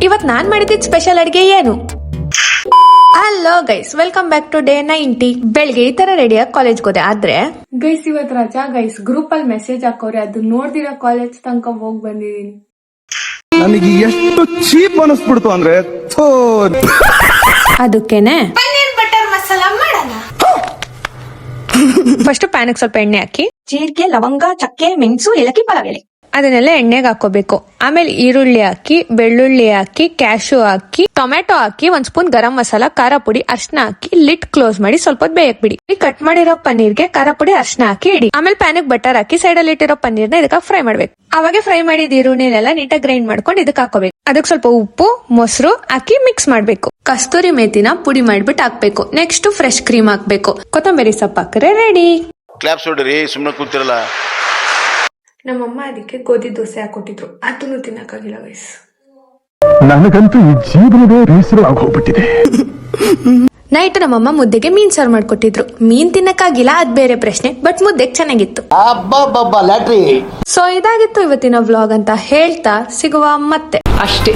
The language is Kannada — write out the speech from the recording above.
ಇವತ್ ನಾನ್ ಮಾಡಿದ ಸ್ಪೆಷಲ್ ಅಡಿಗೆ ಏನು? Hello guys, welcome back to day 90. ಬೆಳಿಗ್ಗೆ ಈ ತರ ರೆಡಿಯಾಗಿ ಕಾಲೇಜ್ ಹೋದೆ. ಆದ್ರೆ ಗೈಸ್ ಇವತ್ ರಜಾ ಗೈಸ್, ಗ್ರೂಪ್ ಅಲ್ಲಿ ಮೆಸೇಜ್ ಹಾಕೋರೆ, ಅದು ನೋಡ್ದಿರ ಕಾಲೇಜ್ ತನಕ ಹೋಗ್ ಬಂದಿದೀನಿ. ನನಗೆ ಎಷ್ಟು ಚೀಪ್ ಅನಿಸ್ಬಿಡ್ತು ಅಂದ್ರೆ ಅದಕ್ಕೇನೆ ಪನ್ನೀರ್ ಬಟರ್ ಮಸಾಲ ಮಾಡೋಣ. ಫಸ್ಟ್ ಪ್ಯಾನಿಗೆ ಸ್ವಲ್ಪ ಎಣ್ಣೆ ಹಾಕಿ, ಜೀರಿಗೆ, ಲವಂಗ, ಚಕ್ಕೆ, ಮೆಣಸು, ಏಲಕ್ಕಿ, ಪಲಾವ್ ಅದನ್ನೆಲ್ಲ ಎಣ್ಣೆಗೆ ಹಾಕೋಬೇಕು. ಆಮೇಲೆ ಈರುಳ್ಳಿ ಹಾಕಿ, ಬೆಳ್ಳುಳ್ಳಿ ಹಾಕಿ, ಕ್ಯಾಶು ಹಾಕಿ, ಟೊಮೆಟೊ ಹಾಕಿ, 1 ಸ್ಪೂನ್ ಗರಂ ಮಸಾಲ, ಖಾರ ಪುಡಿ, ಅರ್ಶನ ಹಾಕಿ ಲಿಡ್ ಕ್ಲೋಸ್ ಮಾಡಿ ಸ್ವಲ್ಪ ಹೊತ್ತು ಬೇಯಕ್ ಬಿಡಿ. ಕಟ್ ಮಾಡಿರೋ ಪನ್ನೀರ್ಗೆ ಖಾರ ಪುಡಿ, ಅರ್ಶನ ಹಾಕಿ ಇಡಿ. ಆಮೇಲೆ ಪ್ಯಾನಿಗೆ ಬಟರ್ ಹಾಕಿ ಸೈಡ್ ಅಲ್ಲಿ ಇಟ್ಟಿರೋ ಪನ್ನೀರ್ನ ಇದಕ್ಕೆ ಫ್ರೈ ಮಾಡ್ಬೇಕು. ಅವಾಗೆ ಫ್ರೈ ಮಾಡಿದ ಈರುಳ್ಳಿನೆಲ್ಲ ನೀಟಾಗಿ ಗ್ರೈಂಡ್ ಮಾಡ್ಕೊಂಡು ಇದಕ್ಕೆ ಹಾಕೋಬೇಕು. ಅದಕ್ಕೆ ಸ್ವಲ್ಪ ಉಪ್ಪು, ಮೊಸರು ಹಾಕಿ ಮಿಕ್ಸ್ ಮಾಡ್ಬೇಕು. ಕಸ್ತೂರಿ ಮೇಥಿನ ಪುಡಿ ಮಾಡ್ಬಿಟ್ಟು ಹಾಕ್ಬೇಕು. ನೆಕ್ಸ್ಟ್ ಫ್ರೆಶ್ ಕ್ರೀಮ್ ಹಾಕ್ಬೇಕು. ಕೊತ್ತಂಬರಿ ಸೊಪ್ಪು ಹಾಕ್ರೆ ರೆಡಿ. ಕ್ಲಾಪ್ಸ್ ಹೊಡ್ರಿ, ಸುಮ್ನೆ ಕೂತಿರಲ್ಲ. ನಮ್ಮಮ್ಮ ಅದಕ್ಕೆ ಗೋಧಿ ದೋಸೆ ಹಾಕೊಟ್ಟಿದ್ರು, ಅದನ್ನು ತಿನ್ನಕ್ಕಾಗಿಲ್ಲ ಗೈಸ್. ನನಗಂತೂ ಈ ಜೀವನವೇ ಬೇಸರ ಆಗೋಗ್ಬಿಟ್ಟಿದೆ. ನೈಟ್ ನಮ್ಮಮ್ಮ ಮುದ್ದೆಗೆ ಮೀನ್ ಸಾರು ಮಾಡ್ಕೊಟ್ಟಿದ್ರು. ಮೀನ್ ತಿನ್ನಕ್ಕಾಗಿಲ್ಲ, ಅದ್ ಬೇರೆ ಪ್ರಶ್ನೆ, ಬಟ್ ಮುದ್ದೆಗೆ ಚೆನ್ನಾಗಿತ್ತು. ಸೊ ಇದಾಗಿತ್ತು ಇವತ್ತಿನ ವ್ಲಾಗ್ ಅಂತ ಹೇಳ್ತಾ ಸಿಗುವ ಮತ್ತೆ ಅಷ್ಟೇ.